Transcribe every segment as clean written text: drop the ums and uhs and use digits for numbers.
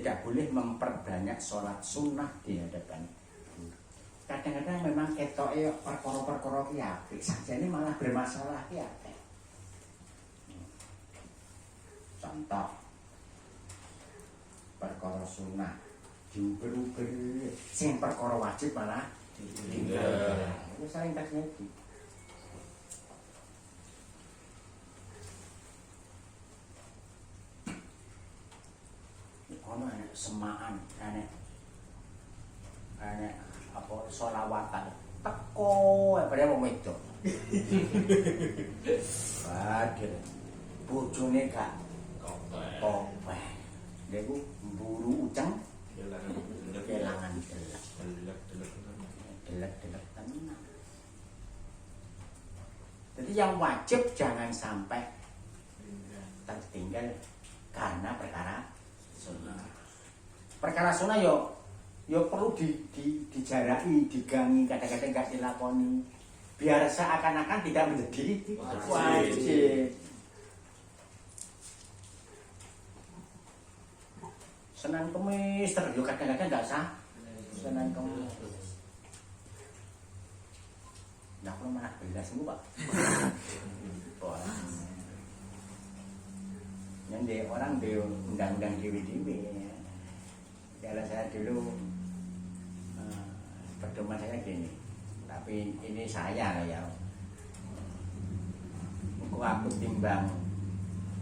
tidak boleh memperbanyak sholat sunnah di hadapan guru. Kadang-kadang memang ketoknya perkara-perkara ki apik, sajane malah bermasalah ki akeh. Contoh perkara sunnah diuber-uber, sing perkara wajib malah ditinggal. Itu sering terjadi. Ono enek semaan, enek apa sholawatan teko padahal wong wedok. Padahal bojone gak kopeh. Lha iku mburu uceng kelangan delek tenan. Jadi yang wajib jangan sampai tertinggal karena perkara sunnah. Perkara sunnah yo perlu dijarai, digangi, kadang-kadang gak dilakoni. Biar seakan-akan tidak menjadi wajib. Senin Kemis terus yo kadang-kadang gak sah. Senin Kemis. Nah, aku malah belas niku, Pak. Yang orang dia undang-undang dewi-dewi. Kalau saya dulu pedoman saya gini, tapi ini saya lah ya. Aku timbang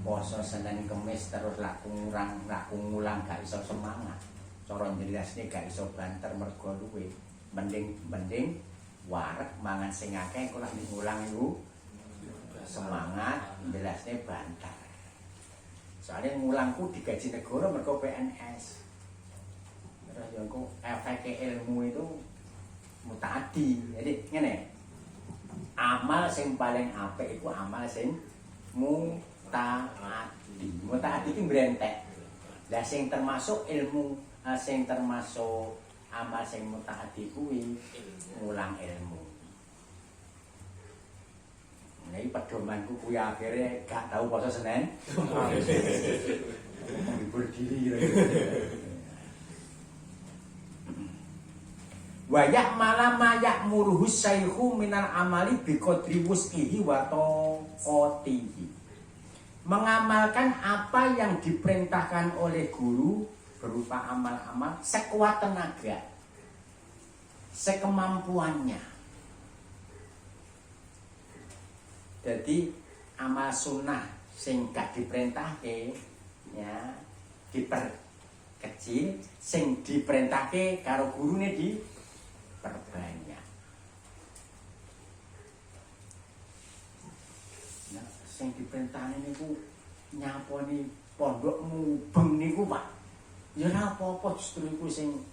poso Senin Kemis terus laku ngulang gak iso semangat. Cara jelasne gak iso banter mergo luwe. Mending wareg mangan sing akeh kok lak ngulang iku semangat jelasne banter. Soalnya ngulangku digaji negara mergo PNS. Terus yang kok efek ilmu itu mutadi. Jadi ngene. Amal sing paling apik iku amal sing mutadi. Mutadi iki brentek. Lah sing termasuk ilmu, sing termasuk amal sing mutadi kuwi ngulang ilmu. Nah, iki pedomanku kuwi akhirnya gak tahu poso Senin. Menghibur diri. Wayak malam mayak muruhus sayhu minal amali biqadri wus'ihi wa taqatihi. Mengamalkan apa yang diperintahkan oleh guru berupa amal-amal sekuat tenaga, sekemampuannya. Jadi amal sunnah sing gak diperintahke ya diperkecil, sing diperintahke karo gurune diperbanyak. Nah, sing diperintahne niku nyaponi pondok mubeng niku, Pak. Ya ora apa-apa justru iku sing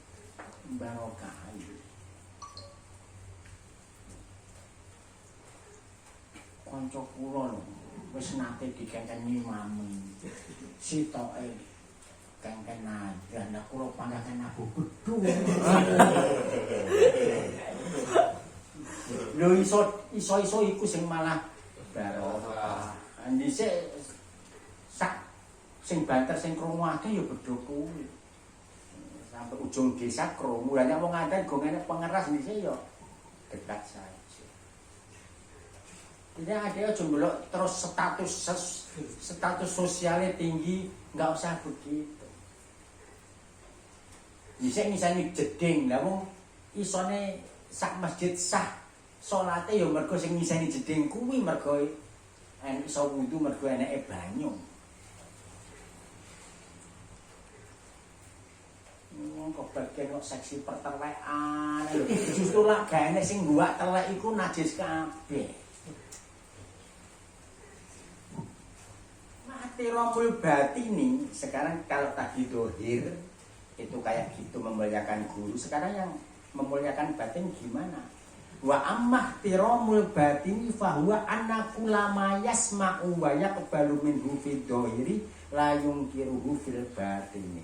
barokah. Kanca kula wis nate dikengkeni mami. Sitoke kengkenan dan kula panggaken Abu Bedung. Lho iso iku sing malah barokah. Dhisik sak sing banter sing krungu akeh ya bedho kuwi. Sampai ujung desa krungu. Lah nek wong nganten go ngene pengeras dhisik ya dekat saja. Jadi ada aja belok terus status sosialnya tinggi, nggak usah begitu. Misalnya jeding, lah wong isone sak masjid sah salate ya mergo sing ngiseni jeding kuwi mergo iso wudu mergo eneke banyu. Kok bagian kok seksi pertelekan lho. Justru lak gaene sing buak telek iku najis kabeh. Tiromul batini sekarang kalau tadi dohir itu kayak gitu memuliakan guru, sekarang yang memuliakan batin gimana? Wa ammah tiromul batini fahuwa annakulama yasma'u wa yaqbalu minhu fid dohiri la yungkiruhu fil batini.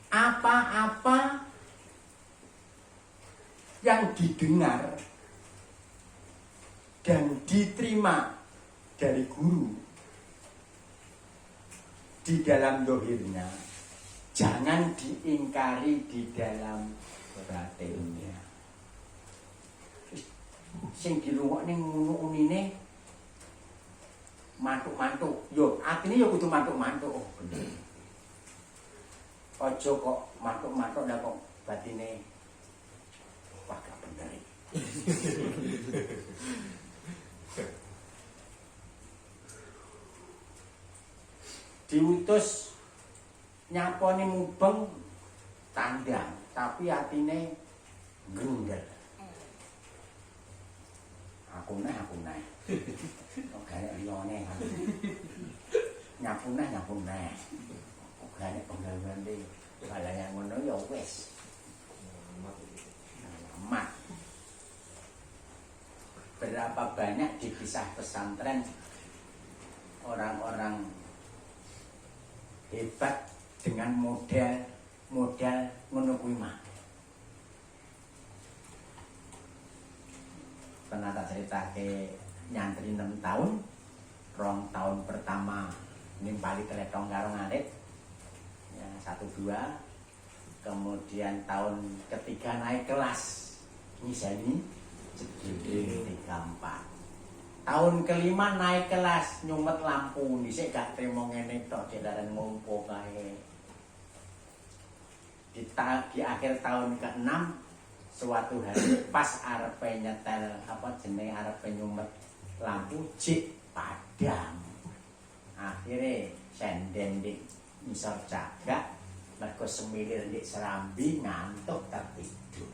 Apa-apa yang didengar dan diterima dari guru di dalam dohirnya, jangan diingkari di dalam batinnya. Sing dirungokne ngono unine mantuk-mantuk. Yo, atine yo kudu mantuk-mantuk. Oh, bener. Aja kok mantuk-mantuk lah kok batine wah gak bener. Diutus nyapone mubeng tandang, tapi atine grendel. Aku naik. Kok gak liyane kan. Nyapu naik. Kok gak penggawean iki. Balanya ngono ya wis. Amat. Berapa banyak dipisah pesantren orang-orang hebat dengan modal ngono kuwi mah. Pernah tak ceritake nyantri 6 tahun, 2 tahun pertama nimpali teletong karo ngarit, ya 1 2, kemudian tahun ketiga naik kelas ngiseni jeding 3 4. Tahun kelima naik kelas nyumet lampu, dhisik gak trimo ngene tok jelaran ngompo kae. Di akhir tahun ke-6 suatu hari pas arepe nyetel arepe nyumet lampu jik padam. Akhirnya senden di ngisor cagak, mergo semilir di serambi ngantuk tertidur.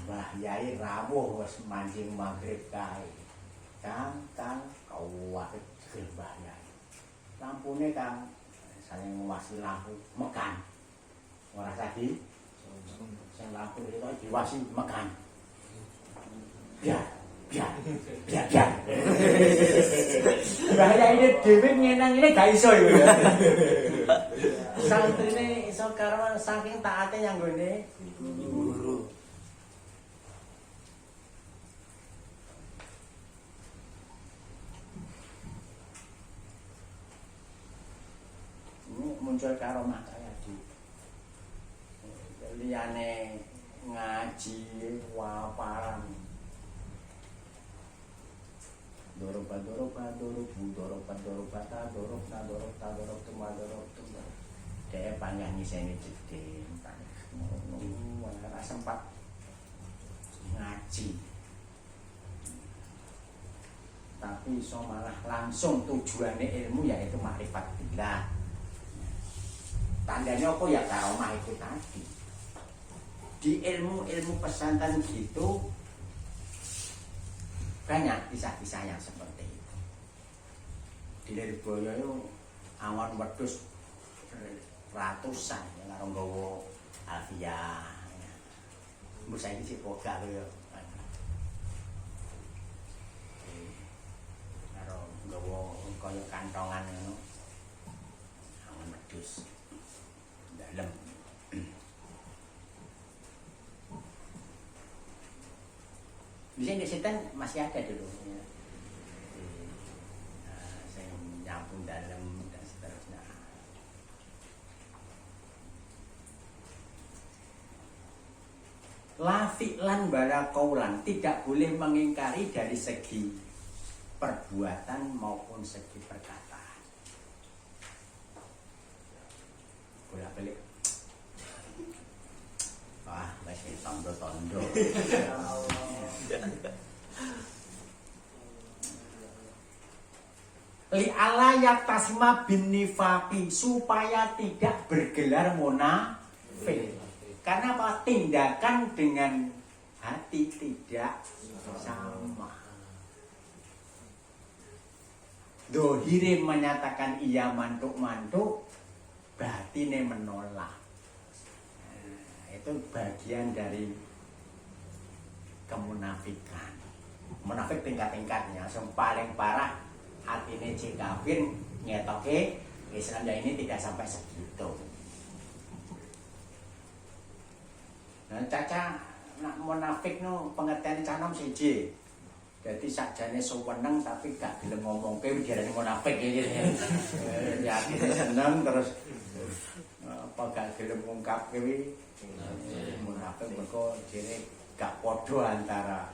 Mbah Yai rawuh wis mancing maghrib kae. Kang kuwat Mbah Yai. Lampune Kang saling ngwasi lampu mekan. Ora sadi. Sing lampu itu diwasi mekan. Ya. Mbah Yai ini dhewe ngene gak iso iku. Santrine iso karo saking taate nyanggone guru. Muncul karomah saya di liyane ngaji waparan doroba dia panjang ngiseni jeding ora sempat ngaji tapi iso malah langsung tujuannya ilmu yaitu makrifat billah. Tandanya apa ya karomah itu tadi. Di ilmu pesantren gitu banyak kisah-kisah yang seperti itu. Di Lirboyo itu awan wedhus ratusan yang karo nggawa alfiah. Mbok saiki sik boga lho ya. Karo nggawa kaya kantongan ngono. Awan wedhus. Dalam di sini setan masih ada dulu ya. Saya nyampung dalam dan seterusnya. Lafi'lan bala kaulan, tidak boleh mengingkari dari segi perbuatan maupun segi perkataan. Bolak-balik. Wah, masih tondo-tondo. Li ala yatasma bin nifaqi, supaya tidak bergelar munafik. Karena apa? Tindakan dengan hati tidak sama. Dohire menyatakan iya mantuk-mantuk, batine menolak. Itu bagian dari kemunafikan. Munafik tingkat-tingkatnya, yang paling parah hatine cek kafir ngetoke Islam, ini tidak sampai segitu. Nah, caca nak munafik no pengertian canom siji. Jadi sakjane seweneng tapi gak gelem ngomongke diarani munafik iki. Ya seneng terus apa gak gelem ngungkapke kuwi munafik mergo dene gak padha antara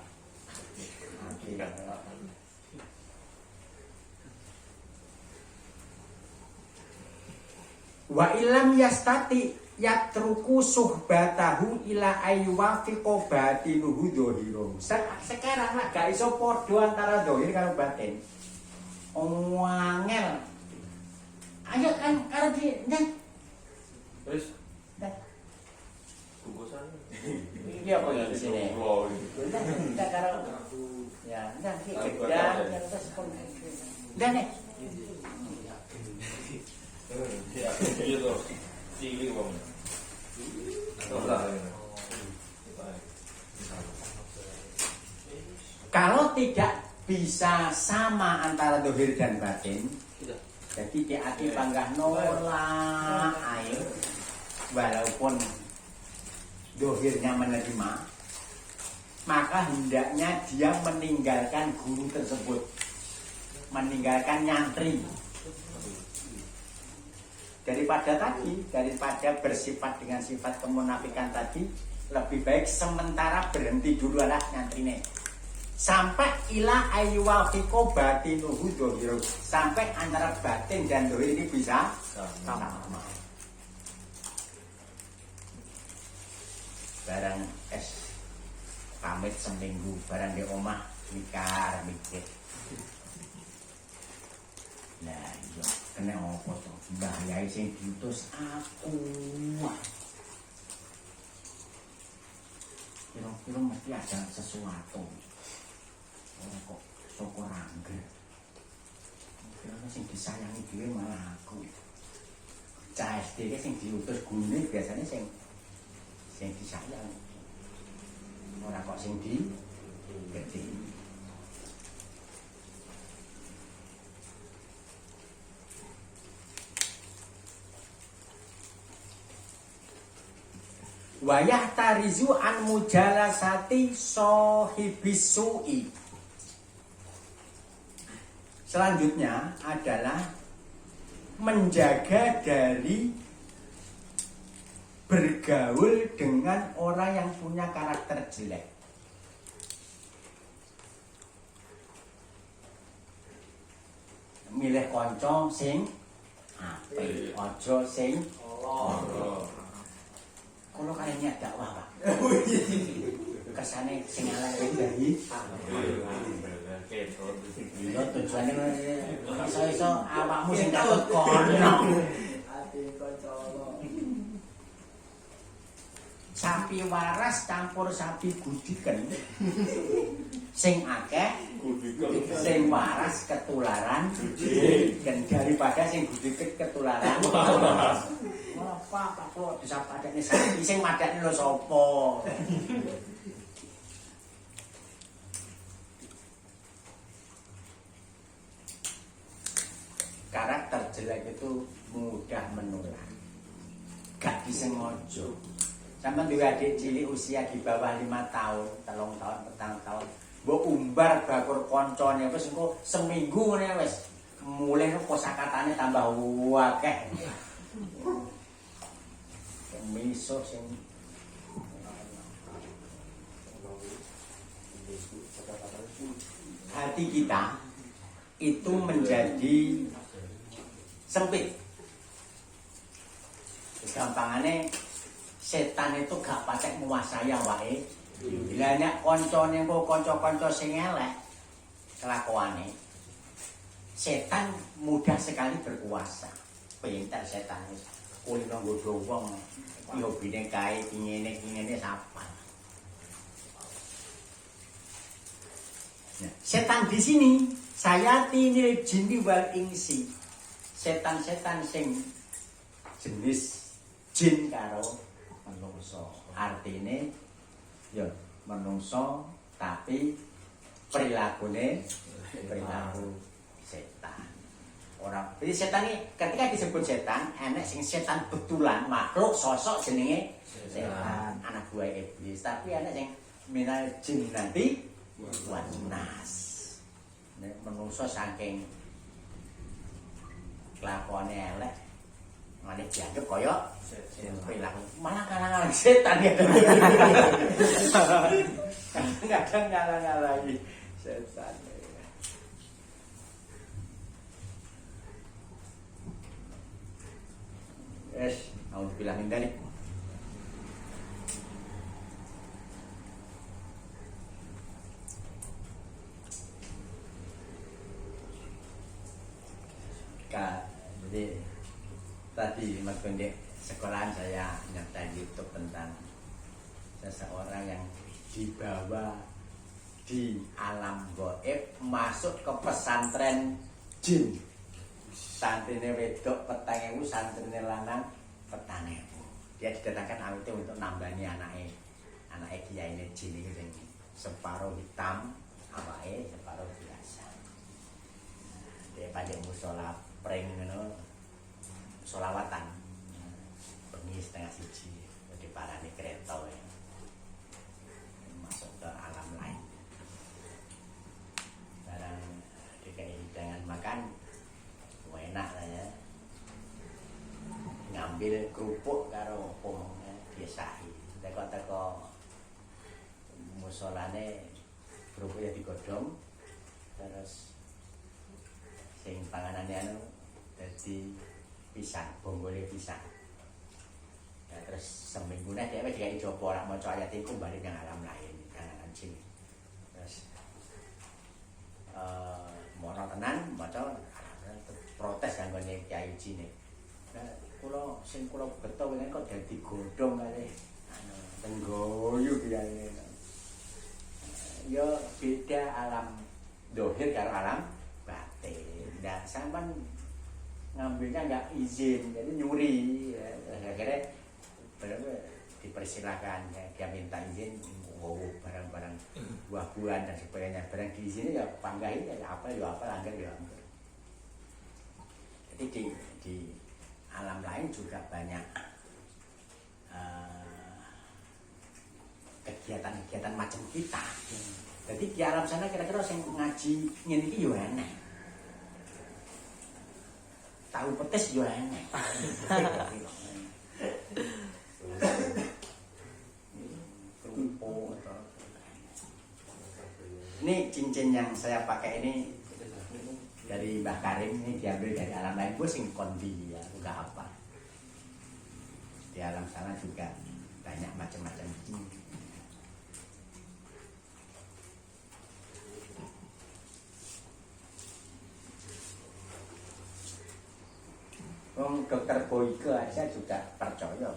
wa ilam yastati yatruku suhbatahu ila ayyuwafiqo batinuhu dhahirahu. Sekarang lah gak iso padha antara dhahir karo batin. Angel. Ayo kan karo di Terus Dah. bungkusan. Iki apa ya di sini? Kita karo ya, ndak iki gedang terus pun. Dan nek Ya, gitu. Cilik wong. kalau tidak bisa sama antara dohir dan batin, jadi di hati panggah nolak air, walaupun dohirnya menerima, maka hendaknya dia meninggalkan guru tersebut, meninggalkan nyantri. Daripada bersifat dengan sifat kemunafikan tadi, lebih baik sementara berhenti dulu lah nyantrine. Sampai ila ayyuwafiqo batinuhu dhahirahu, sampai antara batin dan dohir ini bisa sama. Barang pamit seminggu, barang di omah mikir. Nah, iya, kena apa to? Mbah Yai sing diutus aku. Kira-kira mesti ada sesuatu. Kok soko rangga. Kira-kira sing disayangi dhewe malah aku. Cah SD sing diutus gune biasanya sing disayang. Ora kok sing di gede. Wayah tarizu an mujalasati sohibis su'i. Selanjutnya adalah menjaga dari bergaul dengan orang yang punya karakter jelek. Milih konco sing apik, aja sing lara. Kalau kalian niat dakwah, Pak. Kesane sing elek dari iya tujuane iso awakmu sing takut kono. Sapi waras campur sapi gudiken. Sing akeh sing waras ketularan dan daripada sing gudiken ketularan. Apa kok bisa padane sapi sing madane lho sapa? Karakter jelek itu mudah menular. Gak disengaja. Sampai duwe adik cilik usia di bawah 5 tahun, 3 tahun, 4 tahun. Mbok umbar bakur koncone wis engko seminggu ngene wis. Mulih kosakatane tambah akeh. Miso sing hati kita itu menjadi sempit. Gampangannya setan itu gak patek menguasai awake. Bila nek koncone kok kanca-kanca sing elek kelakuane, setan mudah sekali berkuasa. Pinter setan wis kulino nggodho wong. Iki hobine kae ngene sapa. Nah, setan di sini sayatinil jinni wal insi. Setan-setan sing jenis jin karo menungso. Artine ya menungso tapi perilaku setan. Orang, jadi setan ini ketika disebut setan, enek sing setan betulan makhluk sosok jenenge setan, anak buah iblis. Tapi enek sing minal jin nanti wanas. Nek menungso saking lakone elek malah dianggap kaya perilaku malah kalangan setan ya. Kadang ngalang-alangi setan. Yes, mau dibilangin dari jadi tadi waktu di sekolahan saya nyetel YouTube tentang seseorang yang dibawa di alam gaib masuk ke pesantren jin. Santrine wedok 4.000, santrine lanang 4.000. Dia didatangkan awite untuk nambani anake kiyaine jin iki sing separuh hitam awake, separuh biasa. Dia pada musala pring ngono solawatan. Bengi setengah siji diparani kereta ya. Masuk ke alam lain. Barang dikai hidangan makan enak lah ya. Ngambil kerupuk karo opong diesahi. Teko-teko musolane kerupuknya digodhong terus sing panganane anu dadi pisang, bonggole pisang. Ya, terus seminggu nek dhewe dikai jopo ora maca ayat iku bali nang alam lain, kanan jin. Terus mono tenan maca protes kan ngene Kyai Jine. Nah, kula beto wingi kok dadi godhong kali anu tenggoyu kiai. Ya beda alam dohir karo alam batin. Nah, sampean ngambilnya enggak izin, jadi nyuri. Ya. Akhirnya dipersilakan ya, dia minta izin barang-barang buah-buahan dan sebagainya. Barang di sini ya panggahin ya apa langgar ya. Jadi di alam lain juga banyak kegiatan-kegiatan macam kita. Jadi di alam sana kira-kira yang ngaji ngene iki yo enak. Tahu petis yo enak. Ini cincin yang saya pakai ini dari Mbah Karim, ini diambil dari alam lain. Gue sing kondi ya, udah apa. Di alam sana juga banyak macam-macam jin. Dokter Boyke aja juga percaya.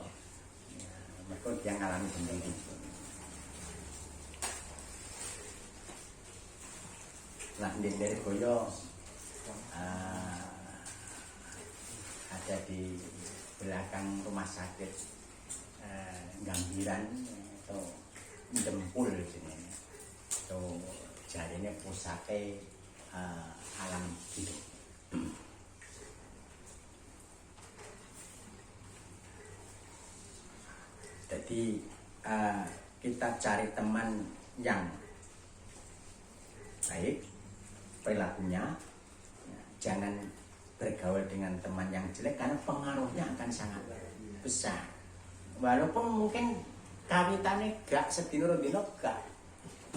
Mereka dia ngalami sendiri. Nah, dari Boyo ada di belakang rumah sakit Gambiran atau Dempul sini. Itu jadinya pusate alam hidup. Jadi kita cari teman yang baik perilakunya, jangan bergaul dengan teman yang jelek karena pengaruhnya akan sangat besar. Walaupun mungkin kawitannya gak sedino-dino gak,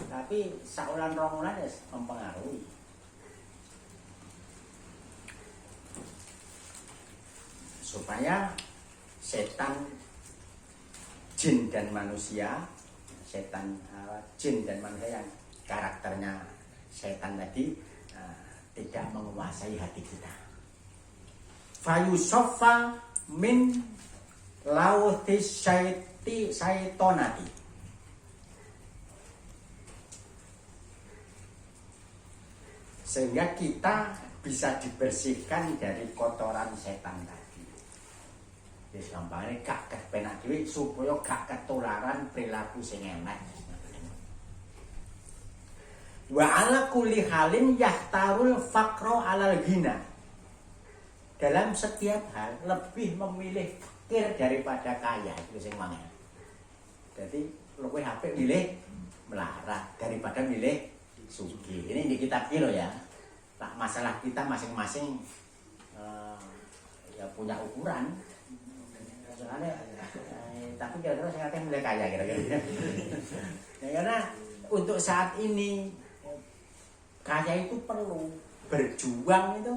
tapi saulan rongulan ya mempengaruhi. Supaya setan, jin dan manusia, jin dan manusia yang karakternya setan tadi tidak menguasai hati kita. Fayusoffa min lautis syaitonati. Sehingga kita bisa dibersihkan dari kotoran setan tadi. Wis gampangane gak kepenak dhewe supaya gak ketularan perilaku sing elek. Wa ala kulli halin yahtarul faqra alal ghina. Dalam setiap hal lebih memilih fakir daripada kaya, itu sing mangan. Jadi luwih apik milih melarat daripada milih sugih. Ini di kitab kilo ya. Nah, masalah kita masing-masing ya punya ukuran. Soalnya, tapi kira-kira saya akan mulai kaya kira-kira. Ya, karena untuk saat ini kaya itu perlu, berjuang itu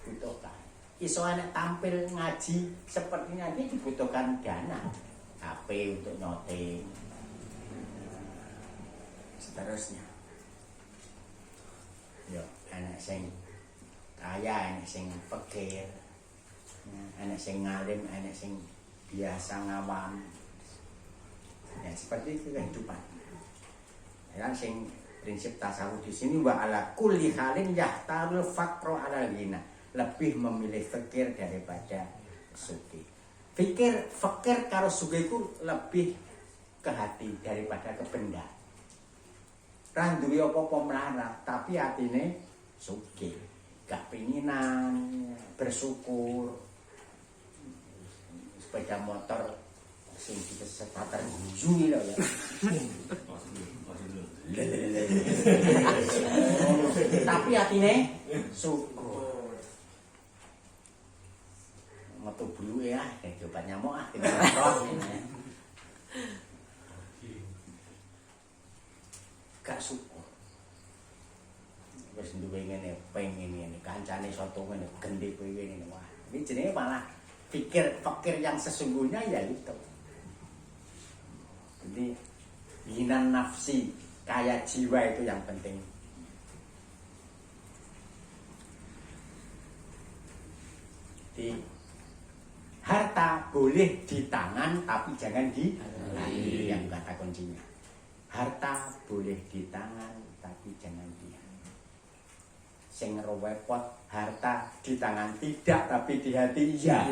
butuhkan. Iso anak tampil ngaji seperti ini dibutuhkan dana, HP untuk nyoting, seterusnya. Yo, anak sing kaya, anak sing fakir, anak sing ngalim, anak sing biasa ngawam. Ya seperti itu kehidupan. Yang sing prinsip tasawuf di sini wa ala kulli halin yahtarul faqru ala ghina, lebih memilih fakir daripada sugih. Fakir karo sugih itu lebih ke hati daripada ke benda. Ra duwe apa-apa melarat, tapi atine sugih, gak pinginan, bersyukur. Sepeda motor sing disepater guyu lho ya. Tapi atine syukur. Metu buluke ah, coba nyamuk ah, gak syukur. Wis duwe ngene, pengen ngene, kancane soto ngene, gendhe kowe ngene. Wah, ini jenenge malah fakir yang sesungguhnya ya itu. Jadi hinan nafsi, kaya jiwa itu yang penting. Jadi harta boleh di tangan tapi jangan di hati, yang kata kuncinya. Harta boleh di tangan tapi jangan di hati. Sing repot harta di tangan tidak tapi di hati iya.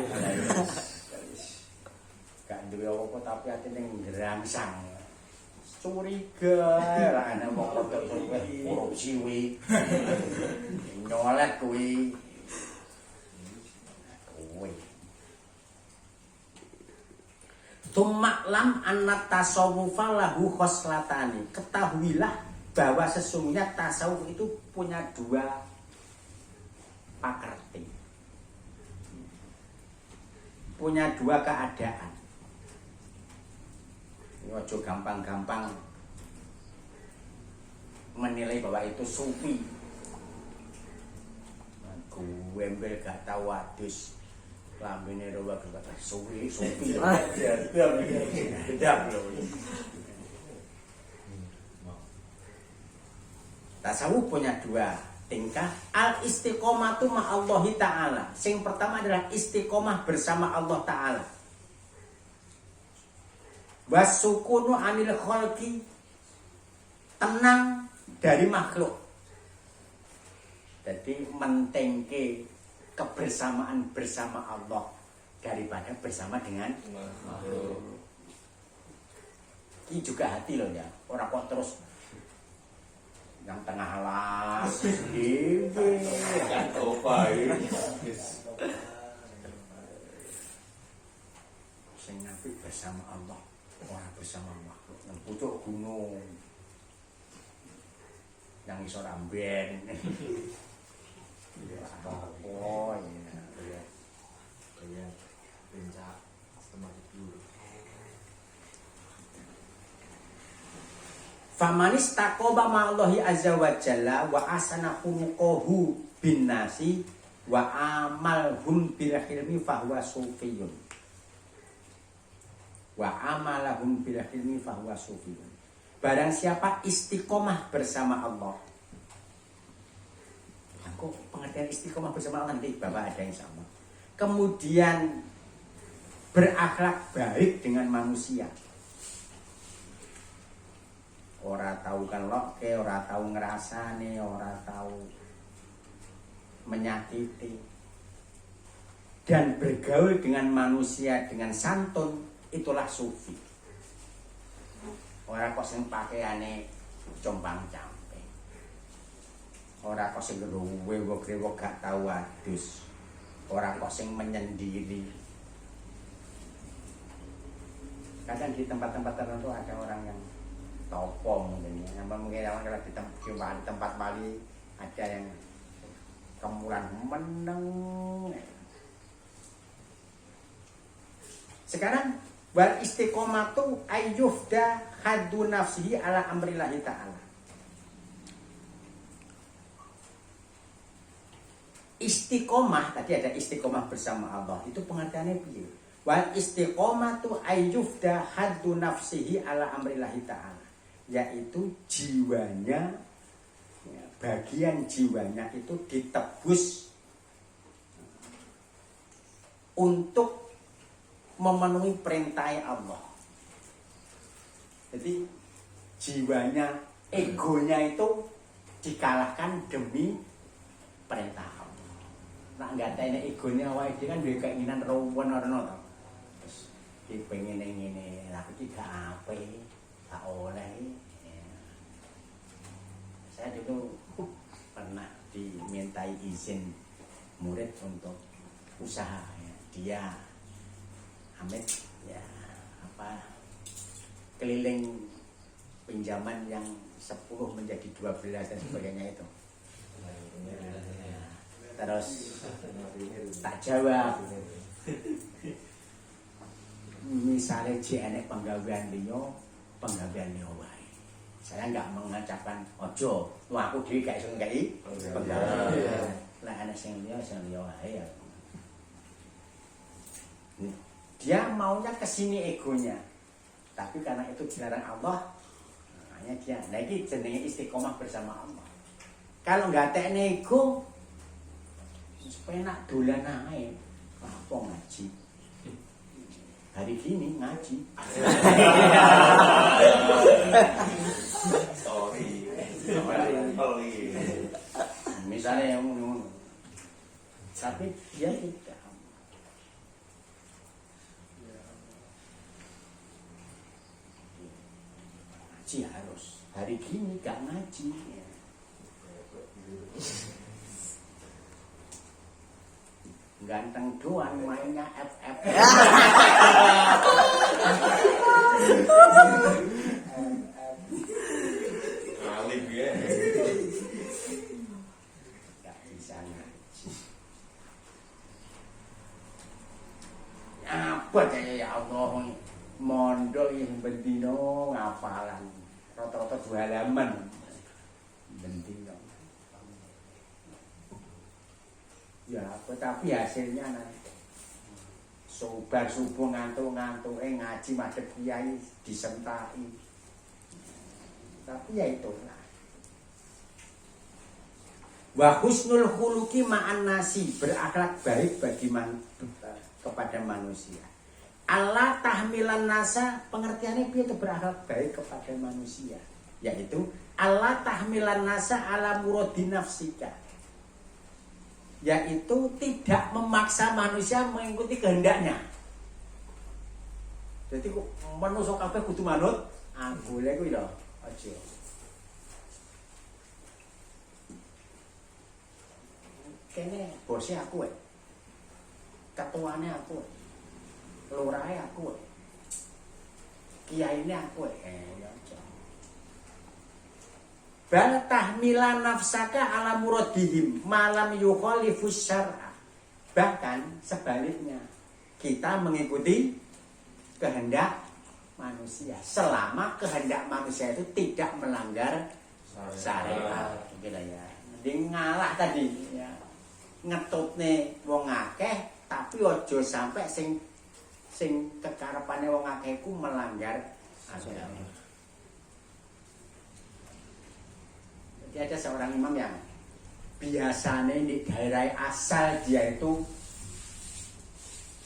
Gak duwe apa tapi atine ngrangsang. Curiga lah ana wong kok korupsi kuwi. Nyolet kuwi. Tumaklam anna tasawufa lahu khoslatani. Ketahuilah bahwa sesungguhnya tasawuf itu punya dua pakerti, punya dua keadaan. Ojo gampang-gampang menilai bahwa itu sufi. Gue gak tahu adus lambene roba kata sufi. Beda loh. Tasawuf punya dua tingkah. Al istiqomatu ma'allahi ta'ala. Yang pertama adalah istiqomah bersama Allah Ta'ala. Wasukunu anil khalqi, tenang dari makhluk. Jadi mentengke kebersamaan bersama Allah daripada bersama dengan makhluk. Ini juga hati loh ya. Orang kok terus yang tengah alas Gak apa sing apik bersama Allah, orang bersama makhluk. Nang pucuk gunung yang iso ramben. Oh iya. Kayak pencak sistematik dulu. Famanis takoba ma'allahi azza wa jalla wa asana khuluquhu bin nasi wa amalhum bil hilmi fahuwa sufiyun. Wa amalahum bil hilmi fahuwa sufiyun. Barang siapa istiqomah bersama Allah. Kok pengertian istiqomah bersama Allah nanti Bapak ada yang sama. Kemudian berakhlak baik dengan manusia. Ora tahu keloke, ora tahu ngerasane, ora tahu menyakiti. Dan bergaul dengan manusia dengan santun, itulah sufi. Ora kok sing pakaiane compang-camping. Ora kok sing ruwe-ruwe gak tahu adus. Ora kok sing menyendiri. Kadang di tempat-tempat tertentu ada orang yang topo mungkin ya. Mungkin kalau di tempat Bali ada yang kemulan meneng. Sekarang wal istiqomatu ayyufda haddu nafsihi ala amrillahi ta'ala. Istiqomah, tadi ada istiqomah bersama Allah. Itu pengertiannya piye? Wal istiqomatu ayyufda haddu nafsihi ala amrillahi ta'ala. Yaitu jiwanya, bagian jiwanya itu ditebus untuk memenuhi perintah Allah. Jadi jiwanya, egonya itu dikalahkan demi perintah Allah. Nah nggak ada egonya, wah dia kan dia keinginan rawan orang terus dia pengen ini, tapi tidak apa, tak oleh. Saya dulu pernah dimintai izin murid untuk usaha ya. Dia Hamid ya keliling pinjaman yang 10 menjadi 12 dan sebagainya itu. Ya. Terus tak jawab. Misalnya enek penggawean liyo wae. Saya enggak mengucapkan ojo, aku dhewe gak iso nggae penggawean. Lah ana sing liya wae ya. Dia maunya kesini egonya, tapi karena itu dilarang Allah, makanya dia. Nah ini jenenge istiqomah bersama Allah. Kalau nggak teknik ego, supaya nak dolan ae, apa ngaji? Hari gini ngaji. Sorry. Misalnya yang tapi dia tidak. Ngaji harus. Hari gini gak ngaji. Ganteng doang mainnya FF. Alim ya. Gak bisa ngaji. Apa ya Allah, mondok yang bendino ngapalan. Rata-rata 2 halaman. Bendino. Ya, tapi hasilnya nanti sobar subuh ngantuk-ngantuk ngaji madhep kiai disentaki. Tapi ya itulah. Wa husnul khuluqi ma'an nasi, berakhlak baik bagi kepada manusia. Allah tahmilan nasa, pengertiannya piye itu berakhlak baik kepada manusia, yaitu Allah tahmilan nasa ala muradi nafsika, yaitu tidak memaksa manusia mengikuti kehendaknya. Jadi manusia kabeh kudu manut aku lha kuwi lho, aja. Kene bosnya aku ketuanya aku lurahnya aku kiainya aku ya aja. Bal tahmilan nafsaka ala muradihim malam yukhalifus syar'a. Bahkan sebaliknya, kita mengikuti kehendak manusia selama kehendak manusia itu tidak melanggar syariat. Gitu ya. Jadi ngalah tadi ya. Ngetutne wong akeh tapi ojo sampai sing kekarepane wong akeh iku melanggar agama. Jadi ada seorang imam yang biasanya di daerah asal dia itu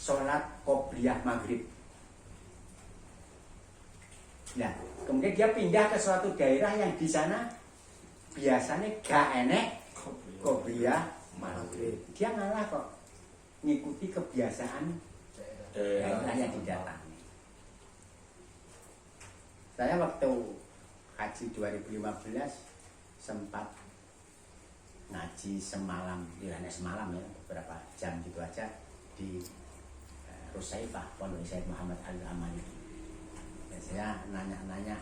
sholat qobliyah maghrib. Nah, kemudian dia pindah ke suatu daerah yang di sana biasanya gak enek qobliyah maghrib. Dia ngalah kok ngikuti kebiasaan daerahnya didatangi. Saya waktu haji 2015 sempat ngaji semalam, hanya semalam ya, beberapa jam gitu aja di Rusaifah, Pondok Syekh Muhammad Al-Amali. Saya nanya-nanya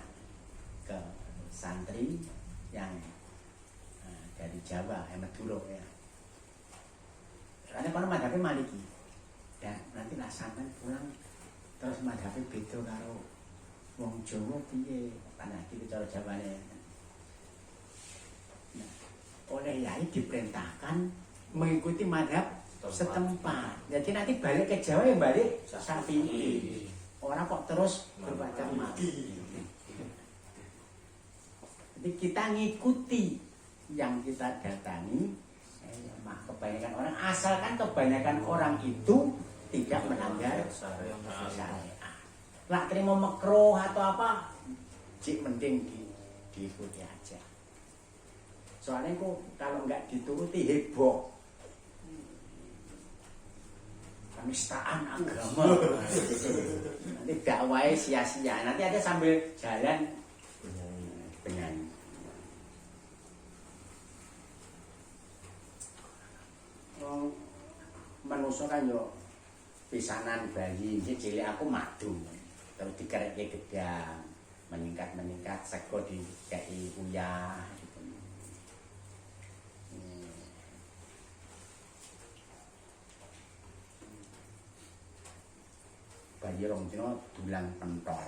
ke santri yang dari Jawa, Madura ya. Karena kalau madhabe Maliki, dan nanti lah sampean pulang terus madhabe beda karo wong Jawa piye, karena iki cara Jawane. Nah, oleh yai diperintahkan mengikuti madhab setempat. Jadi nanti balik ke Jawa ya balik Syafi'i. Orang kok terus berbaca Maliki. Jadi kita ngikuti yang kita datangi. Kebanyakan orang, asalkan kebanyakan orang itu tidak melanggar syariat. Lah terima makruh atau apa, cik mending diikuti aja. Soalnya kok kalau nggak dituruti heboh. Penistaan agama. Nanti dakwahnya sia-sia. Nanti ada sambil jalan penyanyi. Manusia kan yo pisanan bayi cilik aku madu. Terus dikereke gedang, meningkat sego dikei uyah gitu. Bayi rong dina dulang pentol.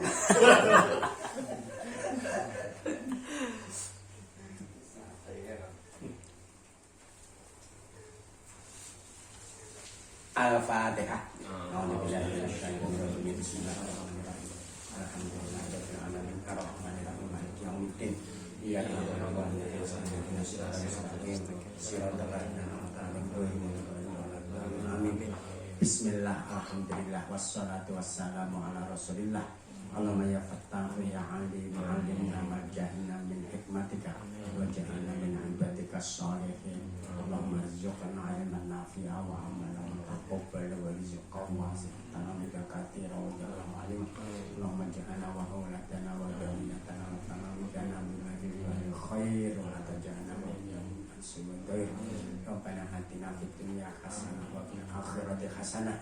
Al-Fatihah. Bismillah, alhamdulillah, wassalatu wassalamu ala rasulillah. Allahumma ya fattahu ya alim, alimna majahina min hikmatika wa jahina min ibadika shalihin. Allahumma rizqna ilman nafi'a wa amalan mutaqabbala wa rizqan wasi'an bika katsira wa jalan alim. Allahumma ja'alna wa auladana wa dhurriyyatana wa tanawidana bima fihi khair wa la taj'alna min su'il. Rabbana atina fid dunya hasanah wa fil akhirati hasanah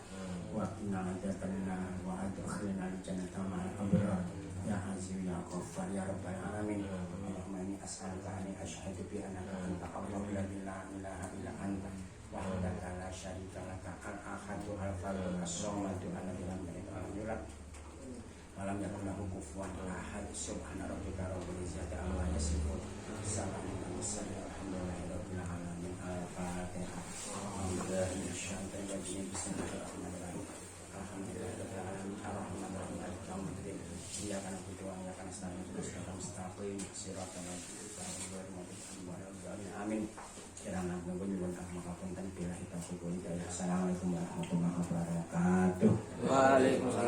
wa qina adzabannar wa adkhilna jannata ma'al abrar. Ya Aziz ya Ghaffar ya Rabbal alamin. Allahumma inni as'aluka an ashhadu bi annaka anta Allahu la ilaha illa anta wahdaka la syarika laka al-ahadu al-fardu as-samadu alladzi lam yalid wa lam yulad wa lam yakul lahu kufuwan ahad. Subhana rabbika rabbil izzati amma yasifun. Salamun alal mursalin walhamdulillahi rabbil alamin. Al-Fatihah. Bismillahirrahmanirrahim. Alhamdulillahirabbil alamin. Arrahmanir rahim. Maliki yaumiddin. Iyyaka na'budu wa iyyaka nasta'in. Ihdinas mustaqim. Shiratal ladzina an'amta 'alaihim. Amin. Kirana nyuwun pangapunten bila kita syukuri. Assalamualaikum warahmatullahi wabarakatuh. Waalaikumsalam.